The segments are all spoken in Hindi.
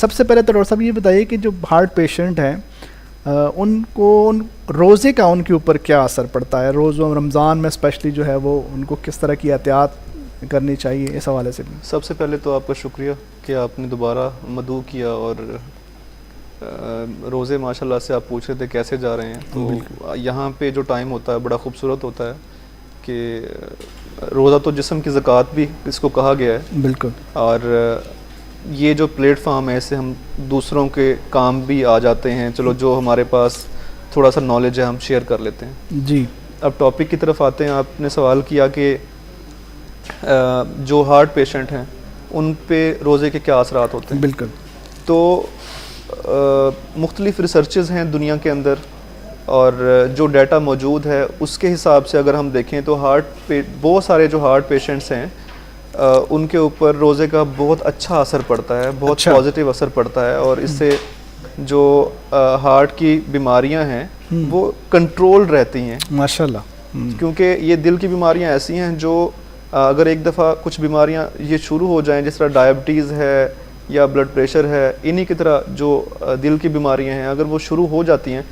सबसे पहले तो डॉक्टर साहब ये बताइए कि जो हार्ट पेशेंट हैं उनको रोज़े का उनके ऊपर क्या असर पड़ता है, रोज़ों रमज़ान में स्पेशली जो है वो उनको किस तरह की एहतियात करनी चाहिए, इस हवाले से भी। सबसे पहले तो आपका शुक्रिया कि आपने दोबारा मदऊ किया, और रोज़े माशाल्लाह से आप पूछ रहे थे कैसे जा रहे हैं। तो यहाँ पे जो टाइम होता है बड़ा खूबसूरत होता है कि रोज़ा तो जिस्म की ज़कात भी इसको कहा गया है। बिल्कुल। और ये जो प्लेटफॉर्म है इससे हम दूसरों के काम भी आ जाते हैं। चलो जो हमारे पास थोड़ा सा नॉलेज है हम शेयर कर लेते हैं जी। अब टॉपिक की तरफ आते हैं। आपने सवाल किया कि जो हार्ट पेशेंट हैं उन पे रोज़े के क्या असरात होते हैं। बिल्कुल। तो मुख्तलिफ रिसर्चेस हैं दुनिया के अंदर, और जो डाटा मौजूद है उसके हिसाब से अगर हम देखें तो बहुत सारे जो हार्ट पेशेंट्स हैं उनके ऊपर रोज़े का बहुत अच्छा असर पड़ता है, बहुत पॉजिटिव असर पड़ता है, और इससे जो हार्ट की बीमारियां हैं वो कंट्रोल रहती हैं माशाल्लाह। क्योंकि ये दिल की बीमारियां ऐसी हैं जो अगर एक दफ़ा कुछ बीमारियां ये शुरू हो जाएं, जिस तरह डायबिटीज़ है या ब्लड प्रेशर है, इन्हीं की तरह जो दिल की बीमारियां हैं अगर वो शुरू हो जाती हैं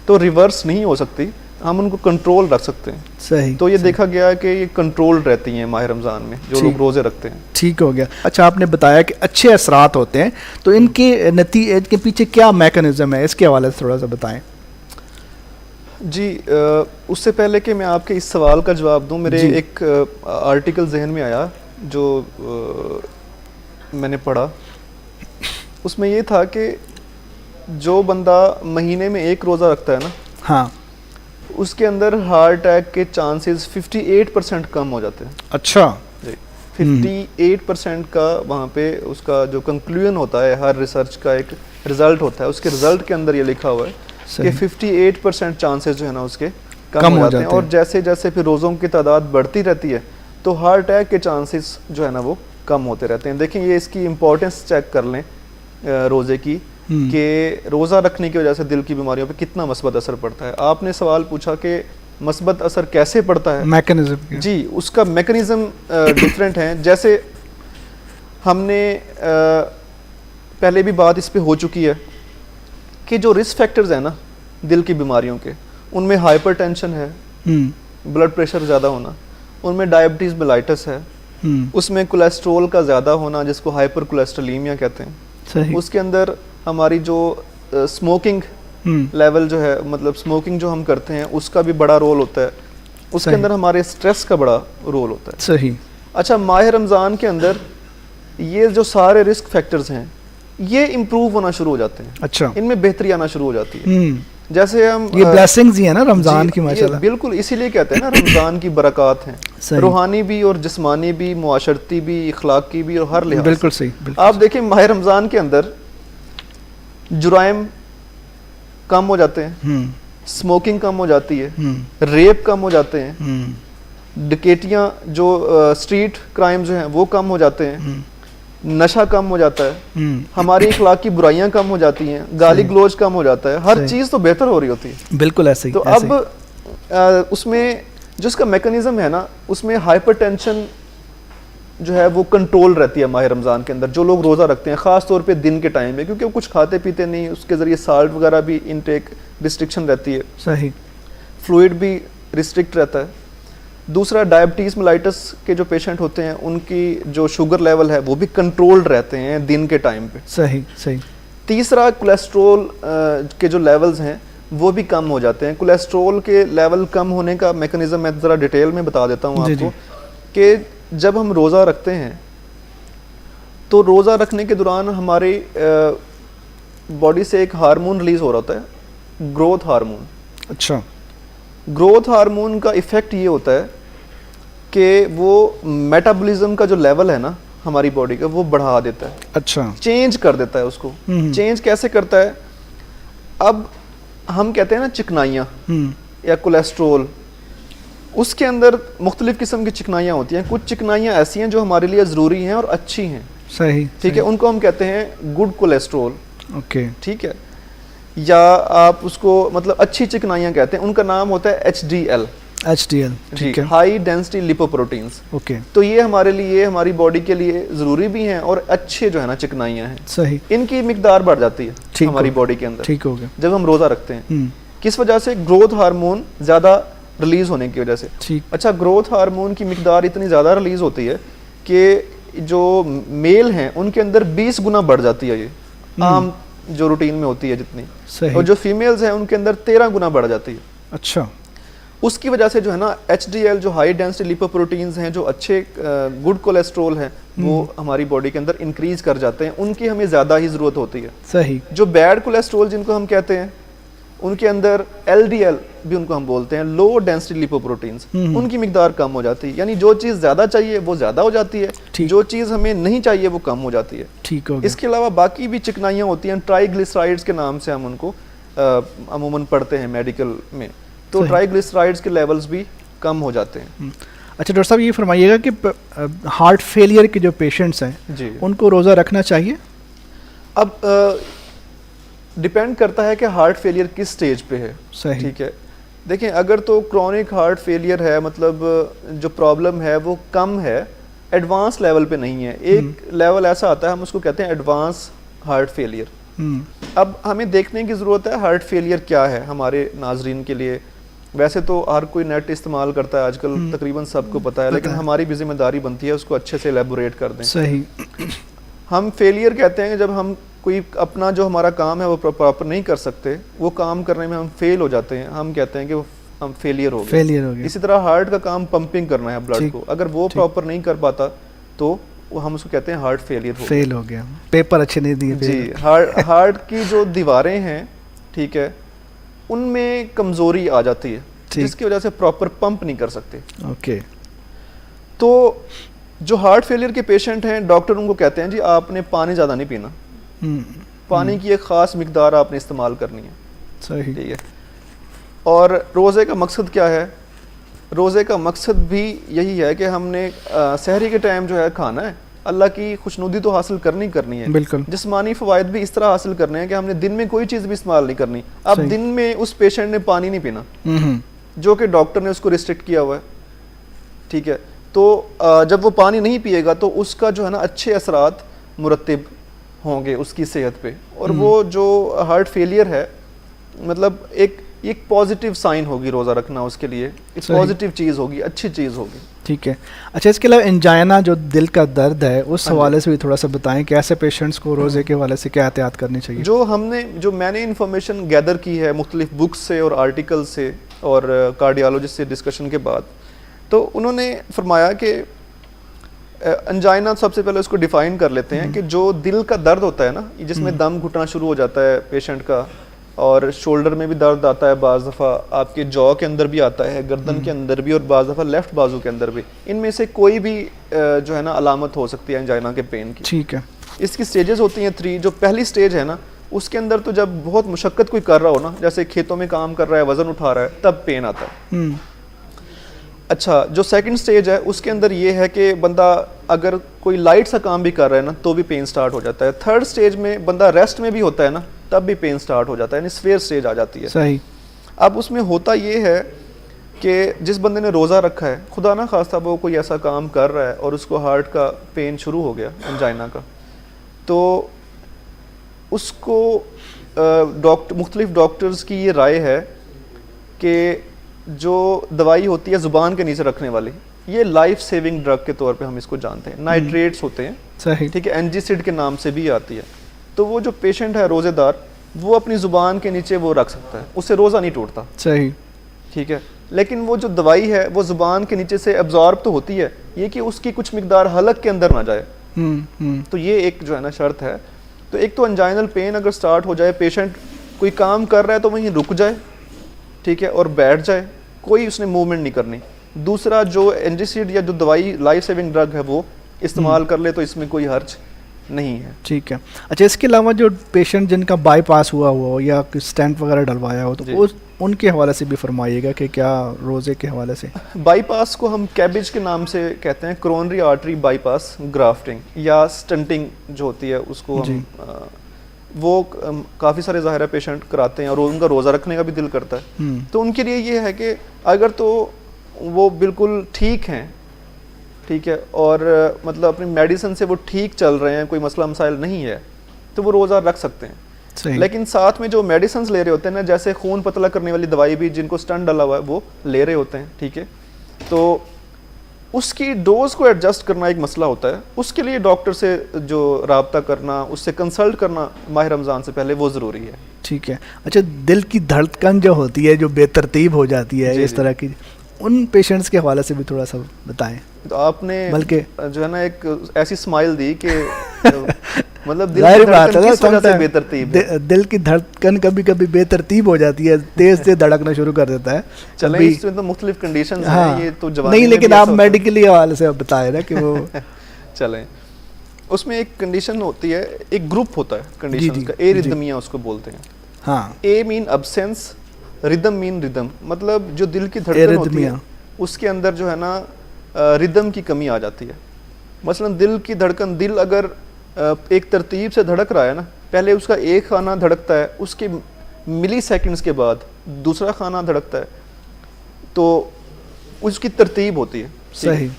तो रिवर्स नहीं हो सकती, हम उनको कंट्रोल रख सकते हैं। सही। तो ये देखा गया है कि ये कंट्रोल रहती हैं माह रमज़ान में जो लोग रोज़े रखते हैं। ठीक हो गया। अच्छा, आपने बताया कि अच्छे असरात होते हैं, तो इनके पीछे क्या मैकेनिज्म है, इसके हवाले से थोड़ा सा बताएं। जी, उससे पहले कि मैं आपके इस सवाल का जवाब दूं, मेरे एक आर्टिकल जहन में आया जो मैंने पढ़ा। उसमें ये था कि जो बंदा महीने में एक रोज़ा रखता है ना, हाँ, उसके अंदर हार्ट अटैक के चांसेस 58% कम हो जाते हैं। अच्छा जी, 58% का वहाँ पे उसका जो कंक्लूजन होता है, हर रिसर्च का एक रिजल्ट होता है, उसके रिजल्ट के अंदर ये लिखा हुआ है कि 58% चांसेस जो है ना उसके कम हो जाते हैं। और जैसे जैसे फिर रोज़ों की तादाद बढ़ती रहती है तो हार्ट अटैक के चांसेस जो है ना वो कम होते रहते हैं। देखें, ये इसकी इम्पोर्टेंस चेक कर लें रोज़े की, कि रोज़ा रखने की वजह से दिल की बीमारियों पे कितना मस्बत असर पड़ता है। आपने सवाल पूछा कि मस्बत असर कैसे पड़ता है, मैकेनिज्म। जी, उसका मैकेनिज्म डिफरेंट है। जैसे हमने पहले भी बात इस पे हो चुकी है कि जो रिस्क फैक्टर्स हैं ना दिल की बीमारियों के, उनमें हाइपरटेंशन है, ब्लड प्रेशर ज़्यादा होना, उनमें डायबिटीज़ मेलाइटिस है, उसमें कोलेस्ट्रोल का ज़्यादा होना जिसको हाइपर कोलेस्ट्रोलीमिया कहते हैं। सही। उसके अंदर हमारी जो स्मोकिंग लेवल जो है, मतलब स्मोकिंग जो हम करते हैं उसका भी बड़ा रोल होता है। उसके अंदर हमारे स्ट्रेस का बड़ा रोल होता है। सही। अच्छा, माह रमज़ान के अंदर ये जो सारे रिस्क फैक्टर्स हैं ये इम्प्रूव होना शुरू हो जाते हैं। अच्छा, इनमें बेहतरी आना शुरू हो जाती है। जैसे हम ये ब्लेसिंग्स ही है ना रमज़ान की माशाल्लाह। बिल्कुल, इसीलिए कहते हैं ना रमज़ान की बरक़ात हैं, रूहानी भी और जिस्मानी भी, मुआशरती भी, इखलाकी भी, और हर लिहाज। बिल्कुल सही। आप देखें माह रमज़ान के अंदर जुराइम कम हो जाते हैं, स्मोकिंग कम हो जाती है, रेप कम हो जाते हैं, डकैतियाँ जो स्ट्रीट क्राइम जो हैं वो कम हो जाते हैं, नशा कम हो जाता है, हमारी इखलाकी बुराइयां कम हो जाती हैं, गाली गलोच कम हो जाता है, हर चीज़ तो बेहतर हो रही होती है। बिल्कुल ऐसे ही। तो अब उसमें जो उसका मैकेनिज्म है ना, उसमें हाइपरटेंशन जो है वो कंट्रोल रहती है माह रमज़ान के अंदर। जो लोग रोज़ा रखते हैं ख़ास तौर पे दिन के टाइम में, क्योंकि वो कुछ खाते पीते नहीं, उसके ज़रिए साल्ट वगैरह भी इनटेक रिस्ट्रिक्शन रहती है। सही। फ्लूइड भी रिस्ट्रिक्ट रहता है। दूसरा, डायबिटीज़ मेलाइटिस के जो पेशेंट होते हैं उनकी जो शुगर लेवल है वो भी कंट्रोल्ड रहते हैं दिन के टाइम पे। सही सही। तीसरा, कोलेस्ट्रोल के जो लेवल्स हैं वो भी कम हो जाते हैं। कोलेस्ट्रोल के लेवल कम होने का मैकेनिज्म मैं ज़रा डिटेल में बता देता हूँ आपको, कि जब हम रोज़ा रखते हैं तो रोज़ा रखने के दौरान हमारी बॉडी से एक हार्मोन रिलीज़ हो रहा होता है, ग्रोथ हार्मोन। अच्छा। ग्रोथ हार्मोन का इफ़ेक्ट ये होता है कि वो मेटाबॉलिज्म का जो लेवल है ना हमारी बॉडी का वो बढ़ा देता है। अच्छा। चेंज कर देता है उसको। चेंज कैसे करता है? अब हम कहते हैं ना चिकनाइयाँ या कोलेस्ट्रोल, उसके अंदर मुख्तलिफ किस्म की चिकनाइयाँ होती हैं। कुछ चिकनाइयाँ ऐसी हैं जो हमारे लिए ज़रूरी हैं और अच्छी हैं। सही। ठीक है, उनको हम कहते हैं गुड कोलेस्ट्रोल। ओके। ठीक है, या आप उसको मतलब अच्छी चिकनाइयाँ कहते हैं, उनका नाम होता है HDL। HDL, जी, ठीक है, हाई डेंसिटी लिपोप्रोटीन्स। ओके, तो ये हमारे लिए, हमारी बॉडी के लिए ज़रूरी भी हैं और अच्छे जो है ना चिकनाइयाँ हैं, सही, इनकी मिकदार बढ़ जाती है ठीक हमारी हो- बॉडी के अंदर ठीक हो गया, जब हम रोज़ा रखते हैं। हम्म, किस वजह से? ग्रोथ हार्मोन ज़्यादा रिलीज़ होने की वजह से। ठीक, अच्छा, ग्रोथ हार्मोन की मिकदार इतनी ज़्यादा रिलीज़ होती है कि जो मेल हैं उनके अंदर 20 गुना बढ़ जाती है ये, आम जो रूटीन में होती है जितनी, सही, और जो फीमेल्स हैं उनके अंदर 13 गुना बढ़ जाती है। अच्छा, उसकी वजह से जो है ना HDL, जो हाई डेंसिटी लिपोप्रोटीन्स हैं, जो अच्छे गुड कोलेस्ट्रोल हैं, वो हमारी बॉडी के अंदर इंक्रीज कर जाते हैं, उनकी हमें ज़्यादा ही ज़रूरत होती है। सही, जो बैड कोलेस्ट्रोल जिनको हम कहते हैं, उनके अंदर LDL भी उनको हम बोलते हैं, लो डेंसिटी लिपोप्रोटीन्स, उनकी मिकदार कम हो जाती है। यानी जो चीज़ ज़्यादा चाहिए वो ज़्यादा हो जाती है, ठीक। जो चीज़ हमें नहीं चाहिए वो कम हो जाती है। ठीक हो गया, इसके अलावा बाकी भी चिकनाइयाँ होती हैं, ट्राइग्लिसराइड्स के नाम से हम उनको अमूमन पढ़ते हैं मेडिकल में, तो सही। ट्राइग्लिसराइड्स के लेवल्स भी कम हो जाते हैं। अच्छा डॉक्टर साहब ये फरमाइएगा कि हार्ट फेलियर के जो पेशेंट्स हैं जी, उनको रोज़ा रखना चाहिए? अब डिपेंड करता है कि हार्ट फेलियर किस स्टेज पे है। सही, ठीक है, देखें, अगर तो क्रॉनिक हार्ट फेलियर है, मतलब जो प्रॉब्लम है वो कम है, एडवांस लेवल पे नहीं है, एक लेवल ऐसा आता है हम उसको कहते हैं एडवांस हार्ट फेलियर। अब हमें देखने की ज़रूरत है हार्ट फेलियर क्या है हमारे नाजरीन के लिए। वैसे तो हर कोई नेट इस्तेमाल करता है आजकल, तकरीबन सबको पता है, लेकिन हमारी भी जिम्मेदारी बनती है उसको अच्छे से एलेबोरेट कर दें। सही, हम फेलियर कहते हैं जब हम कोई अपना जो हमारा काम है वो प्रॉपर नहीं कर सकते, वो काम करने में हम फेल हो जाते हैं, हम कहते हैं कि वो हम फेलियर हो गए। फेलियर हो गया, इसी तरह हार्ट का काम पंपिंग करना है ब्लड ठीक, को, अगर वो ठीक। प्रॉपर नहीं कर पाता तो वो हम उसको कहते हैं हार्ट फेलियर हो गया। फेल हो गया, पेपर अच्छे नहीं दिए, जी, हार्ट की जो दीवारें हैं, ठीक है, उनमें कमज़ोरी आ जाती है, ठीक। जिसकी वजह से प्रॉपर पंप नहीं कर सकते। ओके, तो जो हार्ट फेलियर के पेशेंट हैं, डॉक्टर उनको कहते हैं जी आपने पानी ज़्यादा नहीं पीना, पानी की एक ख़ास मिकदार आपने इस्तेमाल करनी है। सही, ठीक है, और रोज़े का मकसद क्या है? रोज़े का मकसद भी यही है कि हमने सहरी के टाइम जो है खाना है, अल्लाह की खुशनुदी तो हासिल करनी है, बिल्कुल, जिस्मानी फ़वाइद भी इस तरह हासिल करने हैं कि हमने दिन में कोई चीज़ भी इस्तेमाल नहीं करनी। अब सही। दिन में उस पेशेंट ने पानी नहीं पीना, जो कि डॉक्टर ने उसको रिस्ट्रिक्ट किया हुआ है। ठीक है, तो जब वो पानी नहीं पिएगा तो उसका जो है ना अच्छे असरात मुरतब होंगे उसकी सेहत पे, और वो जो हार्ट फेलियर है, मतलब एक पॉजिटिव साइन होगी रोज़ा रखना उसके लिए, एक सही। पॉजिटिव चीज़ होगी, अच्छी चीज़ होगी। ठीक है। अच्छा इसके अलावा एंजाइना जो दिल का दर्द है उस हाँ जी। हवाले से भी थोड़ा सा बताएं कि ऐसे पेशेंट्स को रोज़े के हवाले से क्या एहतियात करनी चाहिए? जो मैंने इन्फॉर्मेशन गैदर की है मुख्तलिफ बुक्स से और आर्टिकल से और कार्डियोलॉजिस्ट से डिस्कशन के बाद, तो उन्होंने फरमाया कि एंजाइना सबसे पहले उसको डिफ़ाइन कर लेते हैं कि जो दिल का दर्द होता है ना, जिसमें दम घुटना शुरू हो जाता है पेशेंट का, और शोल्डर में भी दर्द आता है, बाज़ दफ़ा आपके जॉ के अंदर भी आता है, गर्दन के अंदर भी, और बाज़ दफ़ा लेफ़्ट बाजू के अंदर भी, इनमें से कोई भी जो है ना अलामत हो सकती है एंजाइना के पेन की। ठीक है। इसकी स्टेजेस होती हैं 3। जो पहली स्टेज है ना, उसके अंदर तो जब बहुत मुशक्क़त कोई कर रहा हो ना, जैसे खेतों में काम कर रहा है, वज़न उठा रहा है, तब पेन आता है। अच्छा, जो सेकंड स्टेज है उसके अंदर ये है कि बंदा अगर कोई लाइट सा काम भी कर रहा है ना तो भी पेन स्टार्ट हो जाता है। थर्ड स्टेज में बंदा रेस्ट में भी होता है ना, तब भी पेन स्टार्ट हो जाता है, यानी स्फेयर स्टेज आ जाती है। सही। अब उसमें होता ये है कि जिस बंदे ने रोज़ा रखा है, खुदा ना खास्ता वो कोई ऐसा काम कर रहा है और उसको हार्ट का पेन शुरू हो गया, एंजाइना का, तो उसको मुख्तलिफ डॉक्टर्स की ये राय है कि जो दवाई होती है ज़ुबान के नीचे रखने वाली, ये लाइफ सेविंग ड्रग के तौर पे हम इसको जानते हैं। नाइट्रेट्स होते हैं, सही। ठीक है, एंजीसिड के नाम से भी आती है। तो वो जो पेशेंट है रोज़ेदार, वो अपनी ज़ुबान के नीचे वो रख सकता है, उससे रोज़ा नहीं टूटता। सही। ठीक है, लेकिन वो जो दवाई है वो ज़ुबान के नीचे से एब्जॉर्ब तो होती है, ये कि उसकी कुछ मिकदार हलक के अंदर ना जाए। तो ये एक जो है ना शर्त है। तो एक तो एंजाइनल पेन अगर स्टार्ट हो जाए, पेशेंट कोई काम कर रहा है तो वहीं रुक जाए, ठीक है, और बैठ जाए, कोई उसने मूवमेंट नहीं करनी। दूसरा, जो एंजीसिड या जो दवाई लाइफ सेविंग ड्रग है वो इस्तेमाल कर ले तो इसमें कोई हर्ज नहीं है। ठीक है। अच्छा इसके अलावा जो पेशेंट जिनका बाईपास हुआ हो या स्टेंट वगैरह डलवाया हो, तो उनके हवाले से भी फरमाइएगा कि क्या रोज़े के हवाले से? बाईपास को हम कैबेज के नाम से कहते हैं, कोरोनरी आर्टरी बाईपास ग्राफ्टिंग या स्टंटिंग जो होती है उसको हम वो काफ़ी सारे ज़ाहिर पेशेंट कराते हैं और उनका रोज़ा रखने का भी दिल करता है। तो उनके लिए ये है कि अगर तो वो बिल्कुल ठीक हैं, ठीक है, और मतलब अपनी मेडिसिन से वो ठीक चल रहे हैं, कोई मसला मसाइल नहीं है, तो वो रोज़ा रख सकते हैं। सही। लेकिन साथ में जो मेडिसिन ले रहे होते हैं ना, जैसे खून पतला करने वाली दवाई भी जिनको स्टंट डाला हुआ है वो ले रहे होते हैं, ठीक है, तो उसकी डोज को एडजस्ट करना एक मसला होता है। उसके लिए डॉक्टर से जो राब्ता करना, उससे कंसल्ट करना माह रमज़ान से पहले वो ज़रूरी है। ठीक है। अच्छा, दिल की धड़कन जो होती है, जो बेतरतीब हो जाती है, जी, इस तरह की, उन पेशेंट्स के हवाले से भी थोड़ा सा बताएं। तो आपने बल्कि जो है ना एक ऐसी स्माइल दी कि मतलब दिल जाहिर की बात है धड़कन ना, किस वजह से sometimes बेतरतीब है? दिल की धड़कन कभी कभी बेतरतीब हो जाती है, तेज से धड़कना शुरू कर देता है। चलें, कभी- इसमें तो मुख्तलिफ कंडीशंस हाँ, हैं, ये तो जवानी नहीं, में लेकिन भी आप ऐसा होता है। मेडिकली हवाले से बताए ना कि वो चलें, उसमें एक कंडीशन होती है, एक ग्रुप होता है जी, कंडीशन का, एरिथमिया उसको बोलते हैं। हाँ, a mean absence, rhythm mean rhythm, मतलब जो दिल की धड़कन होती है एरिथमिया। उसके अंदर जो है ना रिदम की कमी आ जाती है। मसलन दिल की धड़कन, दिल अगर एक तरतीब से धड़क रहा है ना, पहले उसका एक खाना धड़कता है, उसके मिली सेकंड्स के बाद दूसरा खाना धड़कता है, तो उसकी तरतीब होती है, ठीक है? सही।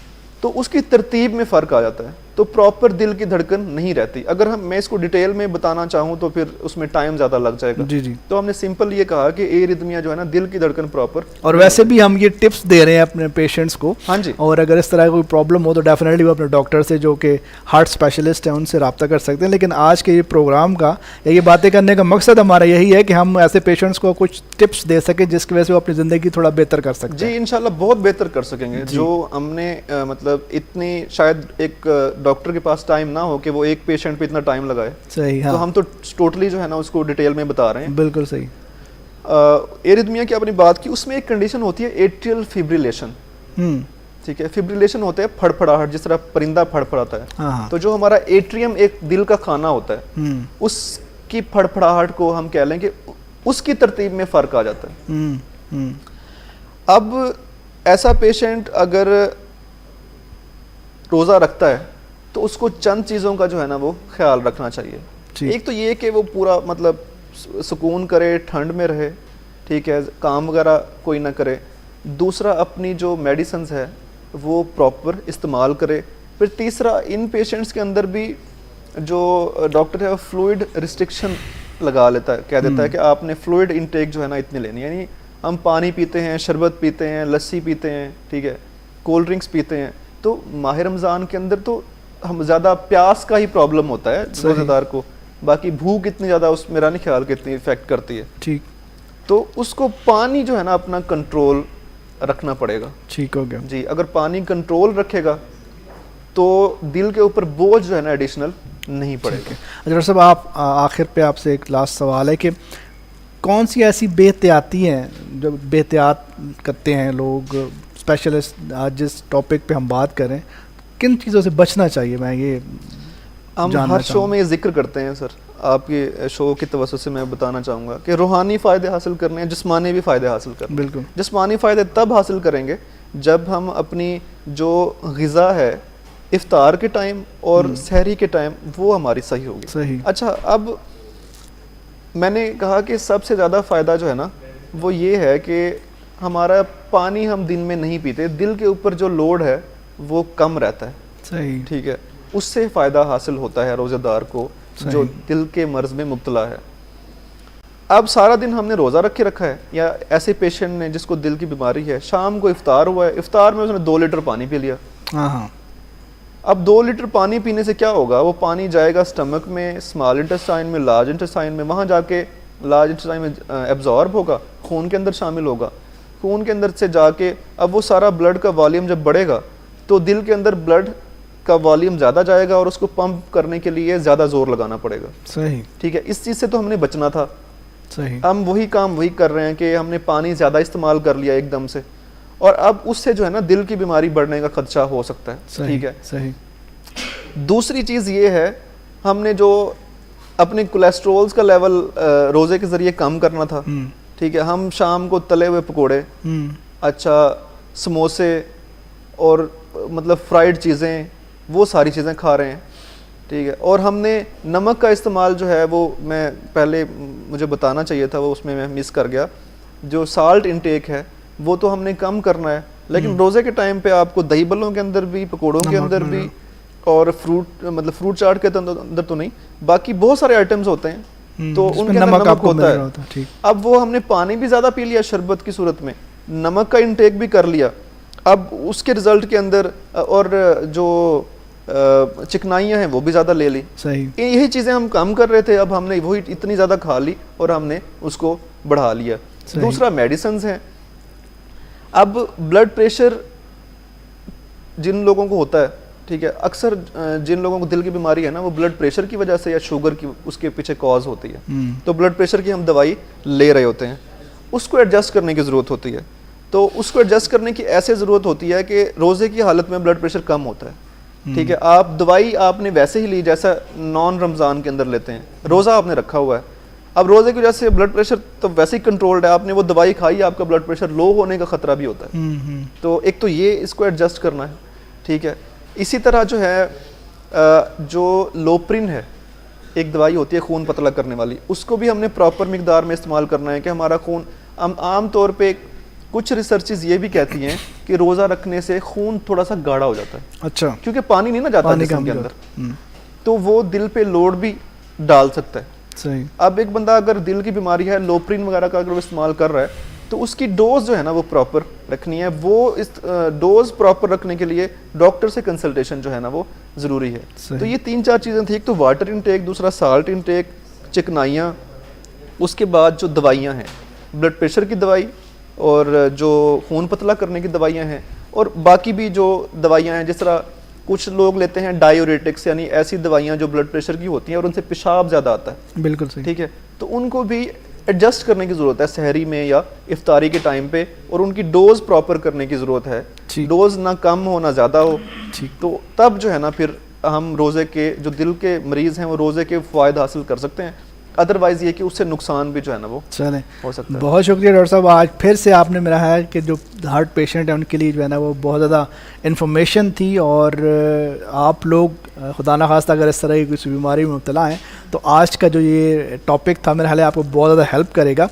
तो उसकी तरतीब में फ़र्क आ जाता है, तो प्रॉपर दिल की धड़कन नहीं रहती। अगर मैं इसको डिटेल में बताना चाहूँ तो फिर उसमें टाइम ज़्यादा लग जाएगा। जी जी। तो हमने सिंपल ये कहा कि एरिथमिया जो है ना, दिल की धड़कन प्रॉपर। और वैसे भी हम ये टिप्स दे रहे हैं अपने पेशेंट्स को। हाँ जी। और अगर इस तरह की कोई प्रॉब्लम हो तो डेफिनेटली वो अपने डॉक्टर से, जो कि हार्ट स्पेशलिस्ट हैं, उनसे रब्ता कर सकते हैं। लेकिन आज के ये प्रोग्राम का या ये बातें करने का मकसद हमारा यही है कि हम ऐसे पेशेंट्स को कुछ टिप्स दे सकें जिसकी वजह से वो अपनी ज़िंदगी थोड़ा बेहतर कर सकते जी, हैं। इंशाल्लाह बहुत बेहतर कर सकेंगे। जो हमने मतलब इतनी, शायद एक डॉक्टर के पास टाइम ना हो कि वो एक पेशेंट पे इतना टाइम लगाए, सही। हाँ, तो हम तो टोटली जो है ना उसको डिटेल में बता रहे हैं। बिल्कुल सही। एरिथमिया की आपने बात की, उसमें एक कंडीशन होती है एट्रियल फिब्रिलेशन, ठीक है। फिब्रिलेशन होता है फड़फड़ाहट, जिस तरह परिंदा फड़फड़ाता है। हाँ हाँ। तो जो हमारा एट्रियम एक दिल का खाना होता है, उसकी फड़फड़ाहट को हम कह लें कि उसकी तरतीब में फ़र्क आ जाता है। अब ऐसा पेशेंट अगर रोज़ा रखता है तो उसको चंद चीज़ों का जो है ना वो ख्याल रखना चाहिए। एक तो ये कि वो पूरा मतलब सुकून करे, ठंड में रहे, ठीक है, काम वगैरह कोई ना करे। दूसरा, अपनी जो मेडिसिन है वो प्रॉपर इस्तेमाल करे। फिर तीसरा, इन पेशेंट्स के अंदर भी जो डॉक्टर है वो फ्लूइड रिस्ट्रिक्शन लगा लेता है, कह देता है कि आपने फ्लूइड इनटेक जो है ना इतनी लेनी, यानी हम पानी पीते हैं, शरबत पीते हैं, लस्सी पीते हैं, ठीक है, कोल्ड ड्रिंक्स पीते हैं, तो माह रमज़ान के अंदर तो हम ज़्यादा प्यास का ही प्रॉब्लम होता है रोज़ेदार को, बाकी भूख इतनी ज़्यादा उस मेरा नहीं ख्याल कि इतनी इफेक्ट करती है। ठीक। तो उसको पानी जो है ना अपना कंट्रोल रखना पड़ेगा। ठीक हो गया जी। अगर पानी कंट्रोल रखेगा तो दिल के ऊपर बोझ जो है ना एडिशनल नहीं पड़ेगा। अच्छा डॉक्टर साहब, आप आखिर पे आपसे एक लास्ट सवाल है कि कौन सी ऐसी बेहतियाती हैं जो बेहतियात करते हैं लोग, स्पेशलिस्ट, आज जिस टॉपिक पे हम बात करें, किन चीज़ों से बचना चाहिए? मैं ये हम हर शो में ये जिक्र करते हैं सर, आपके शो की तवज्जो से मैं बताना चाहूँगा कि रूहानी फ़ायदे हासिल करने हैं, जिस्मानी भी फ़ायदे हासिल करने। बिल्कुल। जिस्मानी फ़ायदे तब हासिल करेंगे जब हम अपनी जो ग़िज़ा है इफ्तार के टाइम और सहरी के टाइम वो हमारी सही होगी। सही। अच्छा, अब मैंने कहा कि सबसे ज़्यादा फ़ायदा जो है ना वो ये है कि हमारा पानी हम दिन में नहीं पीते, दिल के ऊपर जो लोड है वो कम रहता है। सही। ठीक है, उससे फ़ायदा हासिल होता है रोज़ेदार को जो दिल के मर्ज़ में मुब्तला है। अब सारा दिन हमने रोज़ा रख के रखा है, या ऐसे पेशेंट ने जिसको दिल की बीमारी है, शाम को इफ्तार हुआ है, इफ्तार में उसने 2 लीटर पानी पी लिया। हाँ हाँ। अब 2 लीटर पानी पीने से क्या होगा, वो पानी जाएगा स्टमक में, स्मॉल इंटेस्टाइन में, लार्ज इंटेस्टाइन में, वहाँ जाके लार्ज इंटेस्टाइन में एब्जॉर्ब होगा, खून के अंदर शामिल होगा, खून के अंदर से जाके अब वो सारा ब्लड का वॉल्यूम जब बढ़ेगा तो दिल के अंदर ब्लड का वॉल्यूम ज़्यादा जाएगा और उसको पंप करने के लिए ज़्यादा जोर लगाना पड़ेगा। सही। ठीक है, इस चीज़ से तो हमने बचना था। सही। हम वही काम वही कर रहे हैं कि हमने पानी ज़्यादा इस्तेमाल कर लिया एकदम से, और अब उससे जो है ना दिल की बीमारी बढ़ने का खदशा हो सकता है। ठीक है। सही। दूसरी चीज़ ये है, हमने जो अपने कोलेस्ट्रोल्स का लेवल रोज़े के ज़रिए कम करना था। ठीक है, हम शाम को तले हुए पकोड़े, अच्छा समोसे और मतलब फ्राइड चीज़ें, वो सारी चीज़ें खा रहे हैं। ठीक है, और हमने नमक का इस्तेमाल जो है वो मैं पहले मुझे बताना चाहिए था, वो उसमें मैं मिस कर गया। जो साल्ट इनटेक है वो तो हमने कम करना है, लेकिन रोज़े के टाइम पे आपको दही बल्लों के अंदर भी, पकौड़ों के अंदर भी, और फ्रूट मतलब फ्रूट चाट के अंदर तो नहीं, बाकी बहुत सारे आइटम्स होते हैं तो उनके अंदर नमक होता है। ठीक। अब वो हमने पानी भी ज़्यादा पी लिया शरबत की सूरत में, नमक का इंटेक भी कर लिया, अब उसके रिजल्ट के अंदर और जो चिकनाइयाँ हैं वो भी ज़्यादा ले ली। सही। यही चीज़ें हम कम कर रहे थे, अब हमने वही इतनी ज़्यादा खा ली और हमने उसको बढ़ा लिया। दूसरा मेडिसिन्स हैं। अब ब्लड प्रेशर जिन लोगों को होता है, ठीक है, अक्सर जिन लोगों को दिल की बीमारी है ना, वो ब्लड प्रेशर की वजह से या शुगर की उसके पीछे कॉज होती है, तो ब्लड प्रेशर की हम दवाई ले रहे होते हैं, उसको एडजस्ट करने की ज़रूरत होती है। तो उसको एडजस्ट करने की ऐसे ज़रूरत होती है कि रोज़े की हालत में ब्लड प्रेशर कम होता है, ठीक है, आप दवाई आपने वैसे ही ली जैसा नॉन रमज़ान के अंदर लेते हैं, रोज़ा आपने रखा हुआ है, अब रोज़े की वजह से ब्लड प्रेशर तो वैसे ही कंट्रोल्ड है, आपने वो दवाई खाई, आपका ब्लड प्रेशर लो होने का ख़तरा भी होता है। तो एक तो ये इसको एडजस्ट करना है, ठीक है। इसी तरह जो है जो लोप्रिन है, एक दवाई होती है खून पतला करने वाली, उसको भी हमने प्रॉपर मिकदार में इस्तेमाल करना है कि हमारा खून, आम तौर पे कुछ रिसर्चेज ये भी कहती हैं कि रोज़ा रखने से खून थोड़ा सा गाढ़ा हो जाता है। अच्छा। क्योंकि पानी नहीं ना जाता जिस्म के अंदर, तो वो दिल पे लोड भी डाल सकता है। सही। अब एक बंदा अगर दिल की बीमारी है, लोप्रिन वगैरह का अगर वो इस्तेमाल कर रहा है, तो उसकी डोज जो है ना वो प्रॉपर रखनी है। वो इस डोज प्रॉपर रखने के लिए डॉक्टर से कंसल्टेशन जो है ना वो ज़रूरी है। तो ये 3-4 चीज़ें थी, एक तो वाटर इनटेक, दूसरा साल्ट इनटेक, चिकनाइयाँ, उसके बाद जो दवाइयाँ हैं, ब्लड प्रेशर की दवाई और जो खून पतला करने की दवाइयाँ हैं, और बाकी भी जो दवाइयाँ हैं, जिस तरह कुछ लोग लेते हैं डायोरेटिक्स, यानी ऐसी दवाइयाँ जो ब्लड प्रेशर की होती हैं और उनसे पेशाब ज़्यादा आता है। बिल्कुल सही। ठीक है, तो उनको भी एडजस्ट करने की ज़रूरत है सहरी में या इफ्तारी के टाइम पे, और उनकी डोज प्रॉपर करने की ज़रूरत है। डोज ना कम हो ना ज़्यादा हो, तो तब जो है ना फिर हम रोज़े के जो दिल के मरीज़ हैं वो रोज़े के फ़ायदे हासिल कर सकते हैं। अदरवाइज़ ये कि उससे नुकसान भी जो है ना वो चलें हो सकता है। बहुत शुक्रिया डॉक्टर साहब, आज फिर से आपने मेरा है कि जो हार्ट पेशेंट है उनके लिए जो है ना वो बहुत ज़्यादा इन्फॉर्मेशन थी, और आप लोग खुदा न खास्ता अगर इस तरह की किसी बीमारी में मुब्तला हैं तो आज का जो ये टॉपिक था मेरे ख्याल आपको बहुत ज़्यादा हेल्प करेगा।